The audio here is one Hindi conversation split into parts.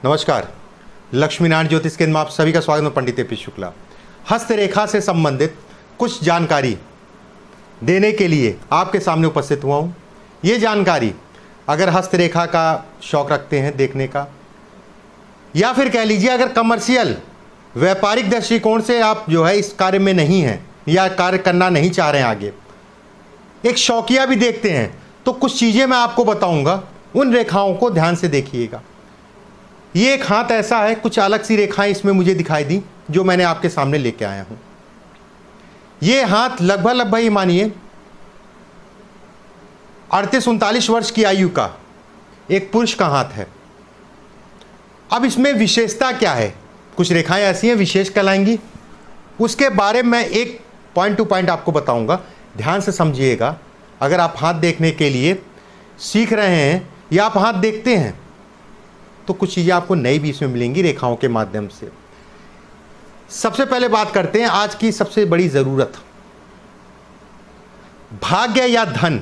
नमस्कार, लक्ष्मीनारायण ज्योतिष केंद्र में आप सभी का स्वागत है। पंडित ए पी शुक्ला। हस्तरेखा से संबंधित कुछ जानकारी देने के लिए आपके सामने उपस्थित हुआ हूँ। ये जानकारी अगर हस्तरेखा का शौक रखते हैं देखने का, या फिर कह लीजिए अगर कमर्शियल व्यापारिक दृष्टिकोण से आप जो है इस कार्य में नहीं हैं या कार्य करना नहीं चाह रहे हैं, आगे एक शौकिया भी देखते हैं, तो कुछ चीज़ें मैं आपको बताऊंगा, उन रेखाओं को ध्यान से देखिएगा। ये एक हाथ ऐसा है, कुछ अलग सी रेखाएं इसमें मुझे दिखाई दी जो मैंने आपके सामने लेके आया हूं। ये हाथ लगभग ही मानिए 38-39 वर्ष की आयु का एक पुरुष का हाथ है। अब इसमें विशेषता क्या है, कुछ रेखाएं ऐसी हैं विशेष कहलाएंगी, उसके बारे में एक पॉइंट टू पॉइंट आपको बताऊंगा, ध्यान से समझिएगा। अगर आप हाथ देखने के लिए सीख रहे हैं या आप हाथ देखते हैं तो कुछ चीज़ें आपको नई भी इसमें मिलेंगी रेखाओं के माध्यम से। सबसे पहले बात करते हैं आज की सबसे बड़ी ज़रूरत, भाग्य या धन।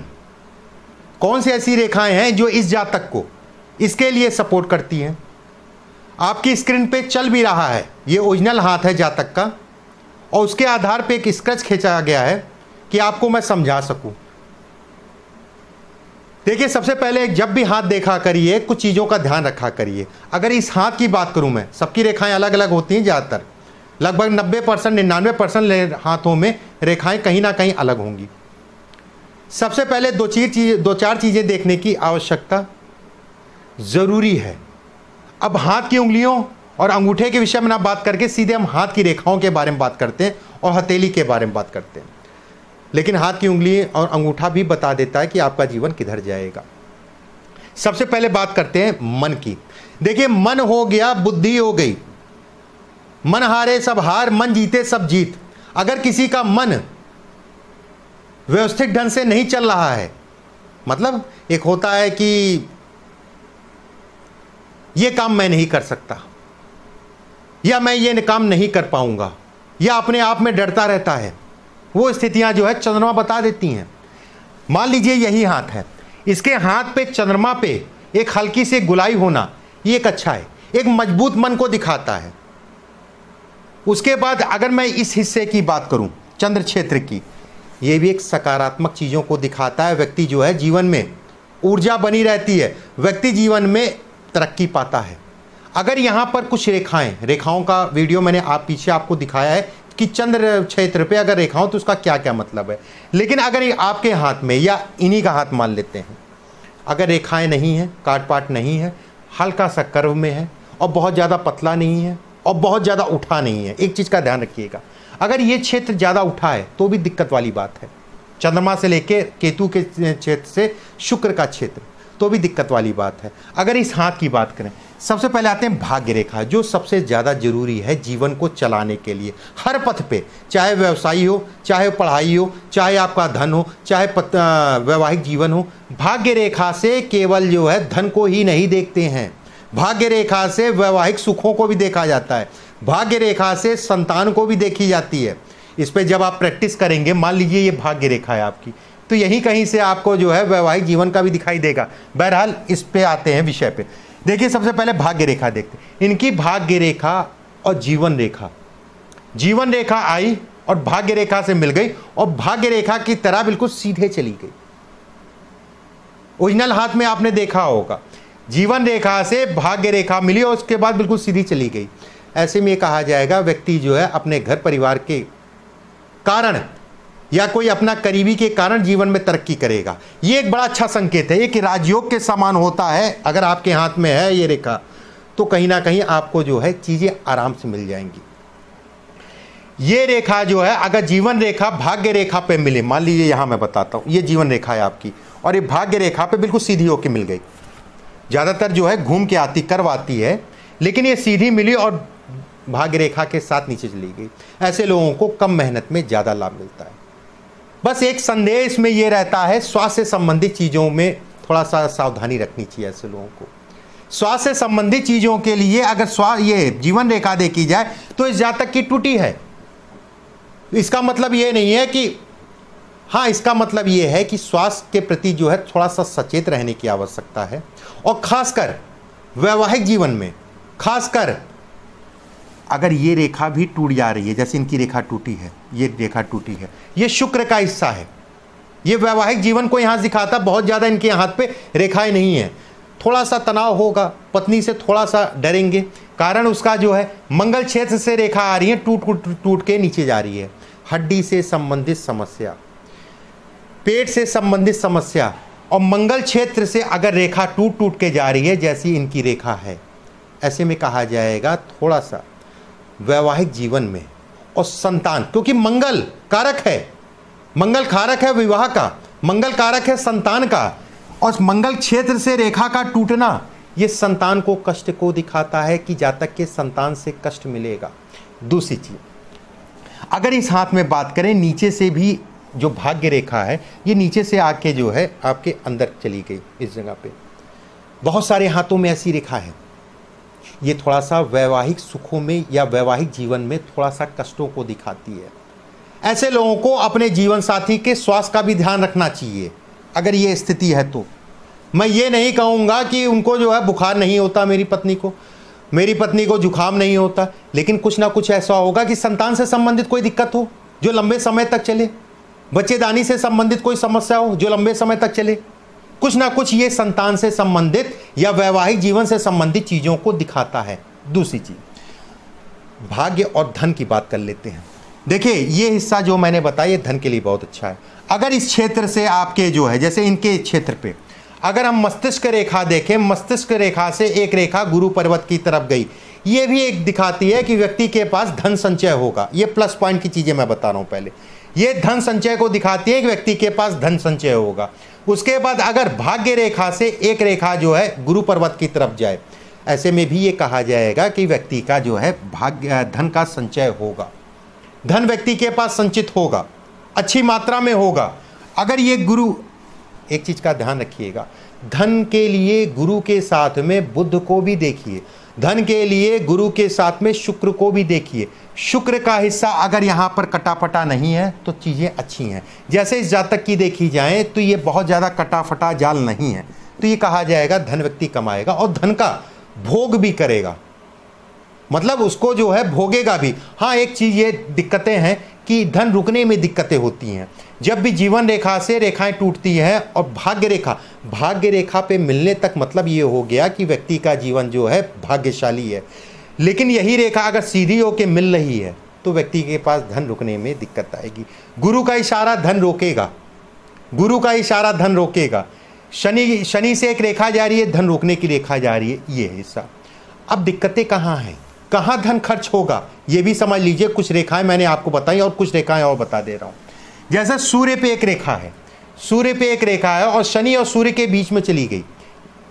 कौन सी ऐसी रेखाएं हैं जो इस जातक को इसके लिए सपोर्ट करती हैं। आपकी स्क्रीन पे चल भी रहा है, ये ओरिजिनल हाथ है जातक का, और उसके आधार पे एक स्केच खींचा गया है कि आपको मैं समझा सकूं। देखिए, सबसे पहले जब भी हाथ देखा करिए कुछ चीज़ों का ध्यान रखा करिए। अगर इस हाथ की बात करूं मैं, सबकी रेखाएं अलग अलग होती हैं, ज़्यादातर लगभग 90% 99% हाथों में रेखाएं कहीं ना कहीं अलग होंगी। सबसे पहले दो चार चीज़ें देखने की आवश्यकता ज़रूरी है। अब हाथ की उंगलियों और अंगूठे के विषय में ना बात करके सीधे हम हाथ की रेखाओं के बारे में बात करते हैं और हथेली के बारे में बात करते हैं, लेकिन हाथ की उंगली और अंगूठा भी बता देता है कि आपका जीवन किधर जाएगा। सबसे पहले बात करते हैं मन की। देखिए, मन हो गया बुद्धि हो गई, मन हारे सब हार, मन जीते सब जीत। अगर किसी का मन व्यवस्थित ढंग से नहीं चल रहा है, मतलब एक होता है कि ये काम मैं नहीं कर सकता, या मैं ये काम नहीं कर पाऊंगा, या अपने आप में डरता रहता है, वो स्थितियां जो है चंद्रमा बता देती हैं। मान लीजिए यही हाथ है, इसके हाथ पे चंद्रमा पे एक हल्की सी गुलाई होना, ये एक अच्छा है, एक मजबूत मन को दिखाता है। उसके बाद अगर मैं इस हिस्से की बात करूं, चंद्र क्षेत्र की, ये भी एक सकारात्मक चीज़ों को दिखाता है। व्यक्ति जो है जीवन में ऊर्जा बनी रहती है, व्यक्ति जीवन में तरक्की पाता है। अगर यहाँ पर कुछ रेखाओं का वीडियो मैंने पीछे आपको दिखाया है कि चंद्र क्षेत्र पे अगर रेखा हो तो उसका क्या क्या मतलब है, लेकिन अगर आपके हाथ में या इन्हीं का हाथ मान लेते हैं, अगर रेखाएं नहीं हैं, काट पाट नहीं है, हल्का सा कर्व में है और बहुत ज़्यादा पतला नहीं है और बहुत ज़्यादा उठा नहीं है। एक चीज़ का ध्यान रखिएगा, अगर ये क्षेत्र ज़्यादा उठा है तो भी दिक्कत वाली बात है। चंद्रमा से लेके केतु के क्षेत्र से शुक्र का क्षेत्र तो भी दिक्कत वाली बात है। अगर इस हाथ की बात करें, सबसे पहले आते हैं भाग्य रेखा, जो सबसे ज़्यादा जरूरी है जीवन को चलाने के लिए। हर पथ पे, चाहे व्यवसायी हो, चाहे पढ़ाई हो, चाहे आपका धन हो, चाहे वैवाहिक जीवन हो, भाग्य रेखा से केवल जो है धन को ही नहीं देखते हैं, भाग्य रेखा से वैवाहिक सुखों को भी देखा जाता है, भाग्य रेखा से संतान को भी देखी जाती है। इस पर जब आप प्रैक्टिस करेंगे, मान लीजिए ये भाग्य रेखा है आपकी, तो यहीं कहीं से आपको जो है वैवाहिक जीवन का भी दिखाई देगा। बहरहाल इस पे आते हैं विषय पे। देखिए, सबसे पहले भाग्य रेखा देखते हैं। इनकी भाग्य रेखा और जीवन रेखा आई और भाग्य रेखा से मिल गई और भाग्य रेखा की तरह बिल्कुल सीधे चली गई। ओरिजिनल हाथ में आपने देखा होगा, जीवन रेखा से भाग्य रेखा मिली और उसके बाद बिल्कुल सीधी चली गई। ऐसे में कहा जाएगा व्यक्ति जो है अपने घर परिवार के कारण या कोई अपना करीबी के कारण जीवन में तरक्की करेगा। ये एक बड़ा अच्छा संकेत है, ये कि राजयोग के समान होता है। अगर आपके हाथ में है ये रेखा तो कहीं ना कहीं आपको जो है चीज़ें आराम से मिल जाएंगी। ये रेखा जो है अगर जीवन रेखा भाग्य रेखा पे मिले, मान लीजिए यहाँ मैं बताता हूँ, ये जीवन रेखा है आपकी और ये भाग्य रेखा पे बिल्कुल सीधी होकर मिल गई। ज़्यादातर जो है घूम के आती, कर्व आती है, लेकिन ये सीधी मिली और भाग्य रेखा के साथ नीचे चली गई। ऐसे लोगों को कम मेहनत में ज़्यादा लाभ मिलता है। बस एक संदेश में ये रहता है, स्वास्थ्य से संबंधित चीज़ों में थोड़ा सा सावधानी रखनी चाहिए ऐसे लोगों को। स्वास्थ्य से संबंधित चीज़ों के लिए अगर ये जीवन रेखा देखी जाए तो इस जातक की टूटी है। इसका मतलब ये नहीं है कि हाँ, इसका मतलब ये है कि स्वास्थ्य के प्रति जो है थोड़ा सा सचेत रहने की आवश्यकता है और खासकर वैवाहिक जीवन में खासकर अगर ये रेखा भी टूट जा रही है, जैसे इनकी रेखा टूटी है, ये रेखा टूटी है, ये शुक्र का हिस्सा है, ये वैवाहिक जीवन को यहां दिखाता, बहुत ज्यादा इनके हाथ पे रेखाएं नहीं है, थोड़ा सा तनाव होगा, पत्नी से थोड़ा सा डरेंगे, कारण उसका जो है मंगल क्षेत्र से रेखा आ रही है, टूट के नीचे जा रही है, हड्डी से संबंधित समस्या, पेट से संबंधित समस्या, और मंगल क्षेत्र से अगर रेखा टूट के जा रही है जैसी इनकी रेखा है, ऐसे में कहा जाएगा थोड़ा सा वैवाहिक जीवन में और संतान, क्योंकि मंगल कारक है, मंगल कारक है विवाह का, मंगल कारक है संतान का, और मंगल क्षेत्र से रेखा का टूटना ये संतान को कष्ट को दिखाता है कि जातक के संतान से कष्ट मिलेगा। दूसरी चीज, अगर इस हाथ में बात करें, नीचे से भी जो भाग्य रेखा है ये नीचे से आके जो है आपके अंदर चली गई, इस जगह पे बहुत सारे हाथों में ऐसी रेखा है, ये थोड़ा सा वैवाहिक सुखों में या वैवाहिक जीवन में थोड़ा सा कष्टों को दिखाती है। ऐसे लोगों को अपने जीवन साथी के स्वास्थ्य का भी ध्यान रखना चाहिए। अगर ये स्थिति है तो मैं ये नहीं कहूँगा कि उनको जो है बुखार नहीं होता, मेरी पत्नी को जुकाम नहीं होता, लेकिन कुछ ना कुछ ऐसा होगा कि संतान से संबंधित कोई दिक्कत हो जो लंबे समय तक चले, बच्चेदानी से संबंधित कोई समस्या हो जो लंबे समय तक चले, कुछ ना कुछ ये संतान से संबंधित या वैवाहिक जीवन से संबंधित चीज़ों को दिखाता है। दूसरी चीज, भाग्य और धन की बात कर लेते हैं। देखिए ये हिस्सा जो मैंने बताया धन के लिए बहुत अच्छा है। अगर इस क्षेत्र से आपके जो है, जैसे इनके क्षेत्र पे अगर हम मस्तिष्क रेखा देखें, मस्तिष्क रेखा से एक रेखा गुरु पर्वत की तरफ गई, ये भी एक दिखाती है कि व्यक्ति के पास धन संचय होगा। ये प्लस पॉइंट की चीज़ें मैं बता रहा हूँ। पहले ये धन संचय को दिखाती है कि व्यक्ति के पास धन संचय होगा। उसके बाद अगर भाग्य रेखा से एक रेखा जो है गुरु पर्वत की तरफ जाए, ऐसे में भी ये कहा जाएगा कि व्यक्ति का जो है भाग्य धन का संचय होगा, धन व्यक्ति के पास संचित होगा, अच्छी मात्रा में होगा। अगर ये गुरु, एक चीज का ध्यान रखिएगा, धन के लिए गुरु के साथ में बुध को भी देखिए, धन के लिए गुरु के साथ में शुक्र को भी देखिए। शुक्र का हिस्सा अगर यहाँ पर कटाफटा नहीं है तो चीज़ें अच्छी हैं। जैसे इस जातक की देखी जाए तो ये बहुत ज़्यादा कटाफटा जाल नहीं है, तो ये कहा जाएगा धन व्यक्ति कमाएगा और धन का भोग भी करेगा, मतलब उसको जो है भोगेगा भी। हाँ, एक चीज़ ये दिक्कतें हैं कि धन रुकने में दिक्कतें होती हैं जब भी जीवन रेखा से रेखाएं टूटती हैं, और भाग्य रेखा पे मिलने तक मतलब ये हो गया कि व्यक्ति का जीवन जो है भाग्यशाली है। लेकिन यही रेखा अगर सीधी होके मिल रही है तो व्यक्ति के पास धन रुकने में दिक्कत आएगी। गुरु का इशारा धन रोकेगा, गुरु का इशारा धन रोकेगा। शनि से एक रेखा जा रही है, धन रोकने की रेखा जा रही है, ये हिस्सा। अब दिक्कतें कहाँ हैं, कहाँ धन खर्च होगा, ये भी समझ लीजिए। कुछ रेखाएं मैंने आपको बताई और कुछ रेखाएं और बता दे रहा हूँ। जैसे सूर्य पे एक रेखा है, सूर्य पे एक रेखा है और शनि और सूर्य के बीच में चली गई।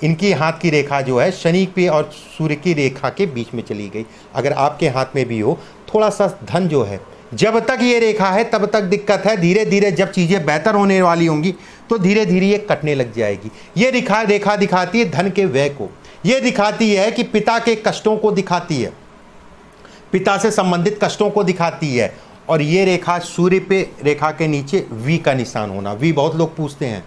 इनकी हाथ की रेखा जो है शनि पे और सूर्य की रेखा के बीच में चली गई। अगर आपके हाथ में भी हो, थोड़ा सा धन जो है, जब तक ये रेखा है तब तक दिक्कत है। धीरे धीरे जब चीज़ें बेहतर होने वाली होंगी तो धीरे धीरे ये कटने लग जाएगी। ये रेखा दिखाती है धन के व्यय को, ये दिखाती है कि पिता के कष्टों को दिखाती है, पिता से संबंधित कष्टों को दिखाती है। और ये रेखा सूर्य पे रेखा के नीचे वी का निशान होना, वी बहुत लोग पूछते हैं,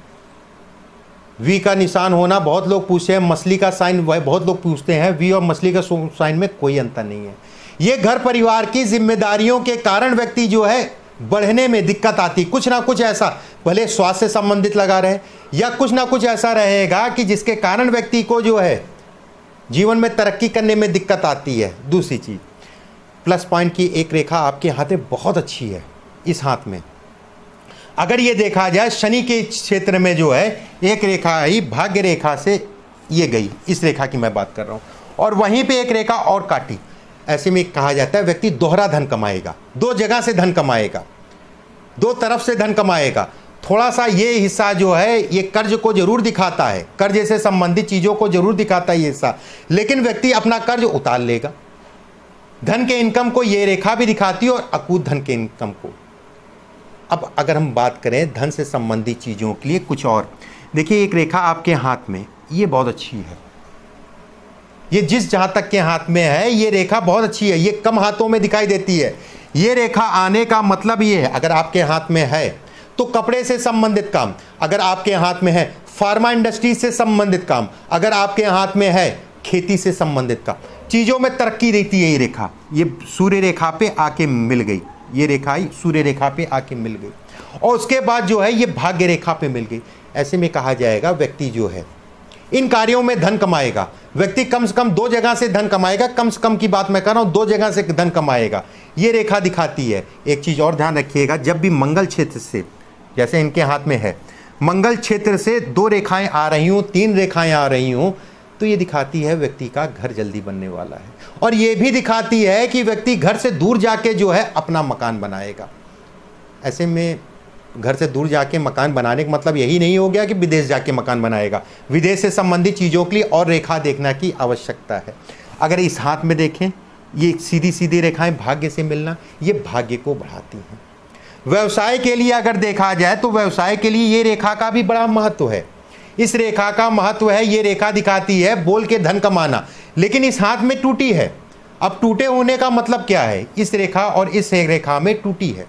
वी का निशान होना बहुत लोग पूछते हैं। मछली का साइन बहुत लोग पूछते हैं, वी और मछली का साइन में कोई अंतर नहीं है। ये घर परिवार की जिम्मेदारियों के कारण व्यक्ति जो है बढ़ने में दिक्कत आती, कुछ ना कुछ ऐसा, भले स्वास्थ्य से संबंधित लगा रहे या कुछ ना कुछ ऐसा रहेगा कि जिसके कारण व्यक्ति को जो है जीवन में तरक्की करने में दिक्कत आती है। दूसरी चीज, प्लस पॉइंट की एक रेखा आपके हाथ में बहुत अच्छी है। इस हाथ में अगर ये देखा जाए, शनि के क्षेत्र में जो है एक रेखा आई, भाग्य रेखा से ये गई, इस रेखा की मैं बात कर रहा हूँ, और वहीं पे एक रेखा और काटी। ऐसे में कहा जाता है व्यक्ति दोहरा धन कमाएगा, दो जगह से धन कमाएगा, दो तरफ से धन कमाएगा। थोड़ा सा ये हिस्सा जो है ये कर्ज को जरूर दिखाता है, कर्ज से संबंधित चीज़ों को जरूर दिखाता है ये हिस्सा, लेकिन व्यक्ति अपना कर्ज उतार लेगा। धन के इनकम को ये रेखा भी दिखाती है और अकूत धन के इनकम को। अब अगर हम बात करें धन से संबंधित चीज़ों के लिए कुछ और, देखिए एक रेखा आपके हाथ में, ये बहुत अच्छी है। ये जिस जहाँ तक के हाथ में है ये रेखा बहुत अच्छी है, ये कम हाथों में दिखाई देती है। ये रेखा आने का मतलब ये है, अगर आपके हाथ में है तो कपड़े से संबंधित काम, अगर आपके हाथ में है फार्मा इंडस्ट्री से संबंधित काम, अगर आपके हाथ में है खेती से संबंधित काम, चीज़ों में तरक्की देती है ये रेखा। ये सूर्य रेखा पे आके मिल गई, ये रेखा ही सूर्य रेखा पे आके मिल गई और उसके बाद जो है ये भाग्य रेखा पे मिल गई। ऐसे में कहा जाएगा व्यक्ति जो है इन कार्यों में धन कमाएगा। व्यक्ति कम से कम 2 जगह से धन कमाएगा, कम से कम की बात मैं कर रहा हूं, 2 जगह से धन कमाएगा, ये रेखा दिखाती है। एक चीज और ध्यान रखिएगा, जब भी मंगल क्षेत्र से, जैसे इनके हाथ में है, मंगल क्षेत्र से 2 रेखाएं आ रही हूं, 3 रेखाएं आ रही हूं, तो ये दिखाती है व्यक्ति का घर जल्दी बनने वाला है। और ये भी दिखाती है कि व्यक्ति घर से दूर जाके जो है अपना मकान बनाएगा। ऐसे में घर से दूर जाके मकान बनाने का मतलब यही नहीं हो गया कि विदेश जाके मकान बनाएगा। विदेश से संबंधित चीज़ों के लिए और रेखा देखना की आवश्यकता है। अगर इस हाथ में देखें, ये सीधी सीधी रेखाएं भाग्य से मिलना, ये भाग्य को बढ़ाती हैं। व्यवसाय के लिए अगर देखा जाए तो व्यवसाय के लिए ये रेखा का भी बड़ा महत्व है। इस रेखा का महत्व है, ये रेखा दिखाती है बोल के धन कमाना, लेकिन इस हाथ में टूटी है। अब टूटे होने का मतलब क्या है? इस रेखा और इस रेखा में टूटी है।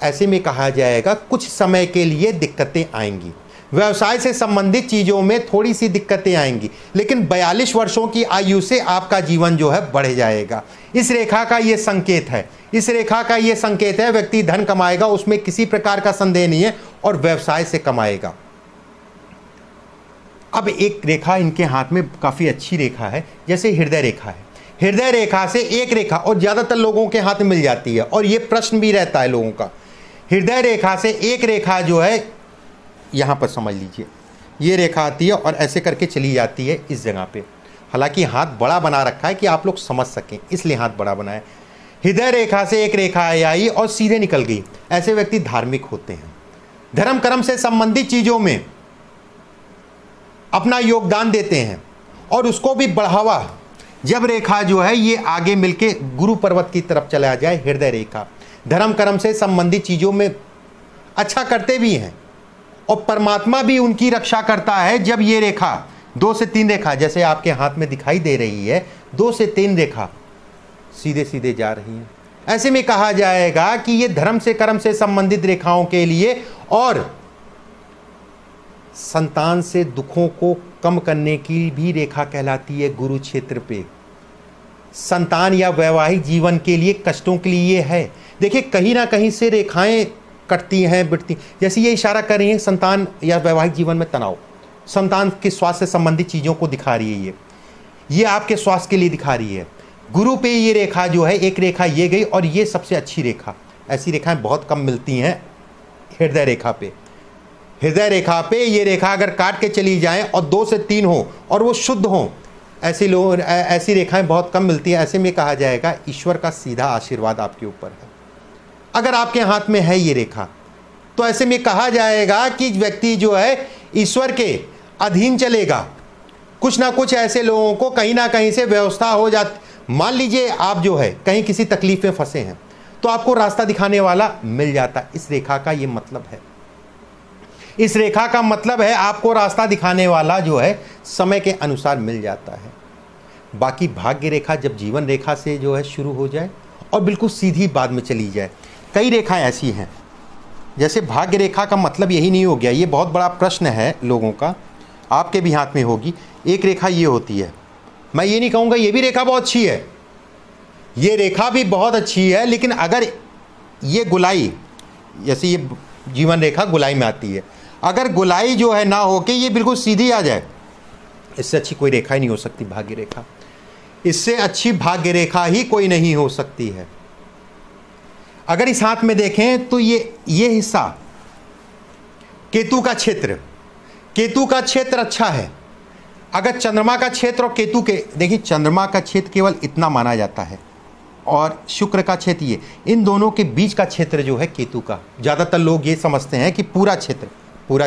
ऐसे में कहा जाएगा कुछ समय के लिए दिक्कतें आएंगी, व्यवसाय से संबंधित चीज़ों में थोड़ी सी दिक्कतें आएंगी, लेकिन 42 वर्षों की आयु से आपका जीवन जो है बढ़ जाएगा। इस रेखा का ये संकेत है, इस रेखा का ये संकेत है व्यक्ति धन कमाएगा, उसमें किसी प्रकार का संदेह नहीं है, और व्यवसाय से कमाएगा। अब एक रेखा इनके हाथ में काफ़ी अच्छी रेखा है, जैसे हृदय रेखा है। हृदय रेखा से एक रेखा और ज़्यादातर लोगों के हाथ में मिल जाती है, और ये प्रश्न भी रहता है लोगों का। हृदय रेखा से एक रेखा जो है यहाँ पर समझ लीजिए, ये रेखा आती है और ऐसे करके चली जाती है इस जगह पे। हालांकि हाथ बड़ा बना रखा है कि आप लोग समझ सकें, इसलिए हाथ बड़ा बनाया। हृदय रेखा से एक रेखा आई और सीधे निकल गई। ऐसे व्यक्ति धार्मिक होते हैं, धर्म कर्म से संबंधित चीज़ों में अपना योगदान देते हैं और उसको भी बढ़ावा। जब रेखा जो है ये आगे मिलके गुरु पर्वत की तरफ चला जाए, हृदय रेखा धर्म कर्म से संबंधित चीज़ों में अच्छा करते भी हैं और परमात्मा भी उनकी रक्षा करता है। जब ये रेखा 2 से 3 रेखा जैसे आपके हाथ में दिखाई दे रही है, 2 से 3 रेखा सीधे सीधे जा रही हैं, ऐसे में कहा जाएगा कि ये धर्म से कर्म से संबंधित रेखाओं के लिए और संतान से दुखों को कम करने की भी रेखा कहलाती है। गुरु क्षेत्र पे संतान या वैवाहिक जीवन के लिए कष्टों के लिए ये है। देखिए कहीं ना कहीं से रेखाएं कटती हैं, बिटती, जैसे ये इशारा कर रही हैं संतान या वैवाहिक जीवन में तनाव, संतान के स्वास्थ्य से संबंधित चीज़ों को दिखा रही है। ये आपके स्वास्थ्य के लिए दिखा रही है। गुरु पे ये रेखा जो है, एक रेखा ये गई और ये सबसे अच्छी रेखा। ऐसी रेखाएं बहुत कम मिलती हैं हृदय रेखा पे। हृदय रेखा पे ये रेखा अगर काट के चली जाए और 2 से 3 हो और वो शुद्ध हो, ऐसी रेखाएं बहुत कम मिलती हैं। ऐसे में कहा जाएगा ईश्वर का सीधा आशीर्वाद आपके ऊपर है। अगर आपके हाथ में है ये रेखा तो ऐसे में कहा जाएगा कि व्यक्ति जो है ईश्वर के अधीन चलेगा। कुछ ना कुछ ऐसे लोगों को कहीं ना कहीं से व्यवस्था हो जाती। मान लीजिए आप जो है कहीं किसी तकलीफ में फंसे हैं तो आपको रास्ता दिखाने वाला मिल जाता। इस रेखा का ये मतलब है, इस रेखा का मतलब है आपको रास्ता दिखाने वाला जो है समय के अनुसार मिल जाता है। बाकी भाग्य रेखा जब जीवन रेखा से जो है शुरू हो जाए और बिल्कुल सीधी बाद में चली जाए। कई रेखाएं ऐसी हैं, जैसे भाग्य रेखा का मतलब यही नहीं हो गया। ये बहुत बड़ा प्रश्न है लोगों का, आपके भी हाथ में होगी। एक रेखा ये होती है, मैं ये नहीं कहूँगा ये भी रेखा बहुत अच्छी है, ये रेखा भी बहुत अच्छी है, लेकिन अगर ये गुलाई, जैसे ये जीवन रेखा गुलाई में आती है, अगर गुलाई जो है ना हो के ये बिल्कुल सीधी आ जाए, इससे अच्छी कोई रेखा ही नहीं हो सकती भाग्य रेखा। इससे अच्छी भाग्य रेखा ही कोई नहीं हो सकती है। अगर इस हाथ में देखें तो ये हिस्सा केतु का क्षेत्र, केतु का क्षेत्र अच्छा है। अगर चंद्रमा का क्षेत्र और केतु के, देखिए चंद्रमा का क्षेत्र केवल इतना माना जाता है और शुक्र का क्षेत्र ये, इन दोनों के बीच का क्षेत्र जो है केतु का, ज़्यादातर लोग ये समझते हैं कि पूरा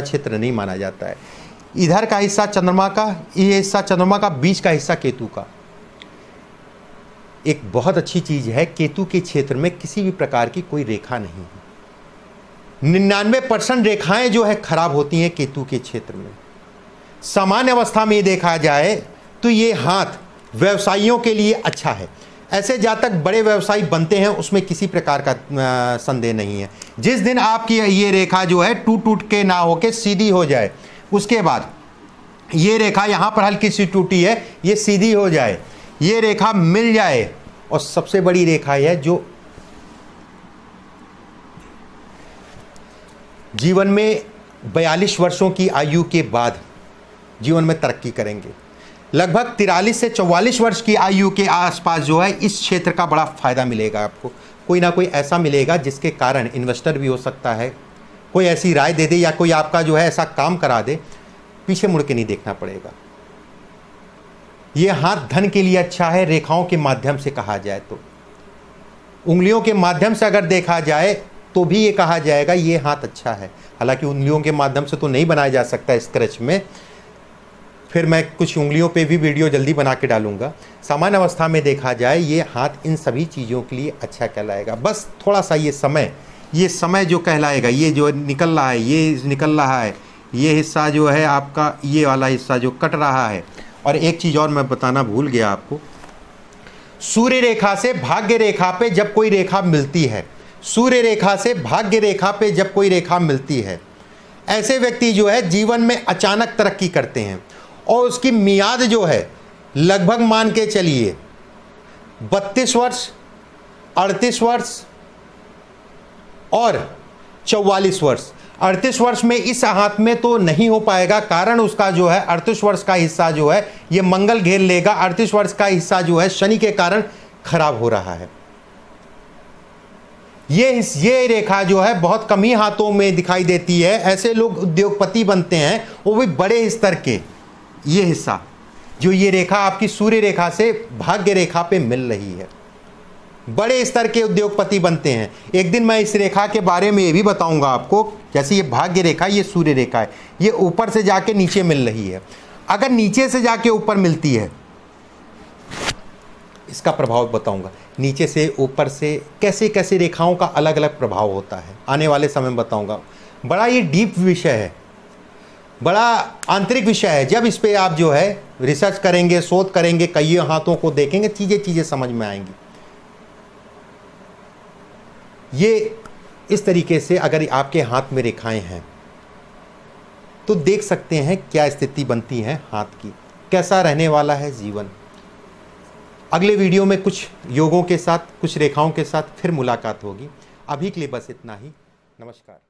क्षेत्र नहीं माना जाता है। इधर का हिस्सा चंद्रमा का, ये हिस्सा चंद्रमा का, बीच का हिस्सा केतु का। एक बहुत अच्छी चीज़ है, केतु के क्षेत्र में किसी भी प्रकार की कोई रेखा नहीं है। 99% रेखाएं जो है खराब होती हैं केतु के क्षेत्र में। सामान्य अवस्था में देखा जाए तो ये हाथ व्यवसायियों के लिए अच्छा है। ऐसे जातक बड़े व्यवसायी बनते हैं, उसमें किसी प्रकार का संदेह नहीं है। जिस दिन आपकी ये रेखा जो है टूट के ना होके सीधी हो जाए, उसके बाद ये रेखा यहाँ पर हल्की सी टूटी है, ये सीधी हो जाए, ये रेखा मिल जाए, और सबसे बड़ी रेखा है जो जीवन में 42 वर्षों की आयु के बाद जीवन में तरक्की करेंगे। लगभग 43 से 44 वर्ष की आयु के आसपास जो है इस क्षेत्र का बड़ा फायदा मिलेगा आपको। कोई ना कोई ऐसा मिलेगा जिसके कारण इन्वेस्टर भी हो सकता है, कोई ऐसी राय दे दे या कोई आपका जो है ऐसा काम करा दे, पीछे मुड़ के नहीं देखना पड़ेगा। ये हाथ धन के लिए अच्छा है। रेखाओं के माध्यम से कहा जाए तो, उंगलियों के माध्यम से अगर देखा जाए तो भी ये कहा जाएगा ये हाथ अच्छा है। हालांकि उंगलियों के माध्यम से तो नहीं बनाया जा सकता स्क्रैच में, फिर मैं कुछ उंगलियों पे भी वीडियो जल्दी बना के डालूंगा। सामान्य अवस्था में देखा जाए ये हाथ इन सभी चीज़ों के लिए अच्छा कहलाएगा। बस थोड़ा सा ये समय जो कहलाएगा, ये जो निकल रहा है, ये निकल रहा है, ये हिस्सा जो है आपका, ये वाला हिस्सा जो कट रहा है। और एक चीज़ और मैं बताना भूल गया आपको, सूर्य रेखा से भाग्य रेखा पे जब कोई रेखा मिलती है, सूर्य रेखा से भाग्य रेखा पे जब कोई रेखा मिलती है, ऐसे व्यक्ति जो है जीवन में अचानक तरक्की करते हैं। और उसकी मियाद जो है लगभग मान के चलिए 32 वर्ष, 38 वर्ष और 44 वर्ष। 38 वर्ष में इस हाथ में तो नहीं हो पाएगा, कारण उसका जो है 38 वर्ष का हिस्सा जो है ये मंगल घेर लेगा। 38 वर्ष का हिस्सा जो है शनि के कारण खराब हो रहा है। ये रेखा जो है बहुत कम ही हाथों में दिखाई देती है। ऐसे लोग उद्योगपति बनते हैं, वो भी बड़े स्तर के। ये हिस्सा जो ये रेखा आपकी सूर्य रेखा से भाग्य रेखा पे मिल रही है, बड़े स्तर के उद्योगपति बनते हैं। एक दिन मैं इस रेखा के बारे में ये भी बताऊंगा आपको। जैसे ये भाग्य रेखा, ये सूर्य रेखा है, ये ऊपर से जाके नीचे मिल रही है। अगर नीचे से जाके ऊपर मिलती है, इसका प्रभाव बताऊंगा। नीचे से ऊपर से कैसे कैसे रेखाओं का अलग अलग प्रभाव होता है, आने वाले समय में बताऊंगा। बड़ा ये डीप विषय है, बड़ा आंतरिक विषय है। जब इस पे आप जो है रिसर्च करेंगे, शोध करेंगे, कई हाथों को देखेंगे, चीज़ें समझ में आएंगी। ये इस तरीके से अगर आपके हाथ में रेखाएं हैं तो देख सकते हैं क्या स्थिति बनती है हाथ की, कैसा रहने वाला है जीवन। अगले वीडियो में कुछ योगों के साथ, कुछ रेखाओं के साथ फिर मुलाकात होगी। अभी के लिए बस इतना ही। नमस्कार।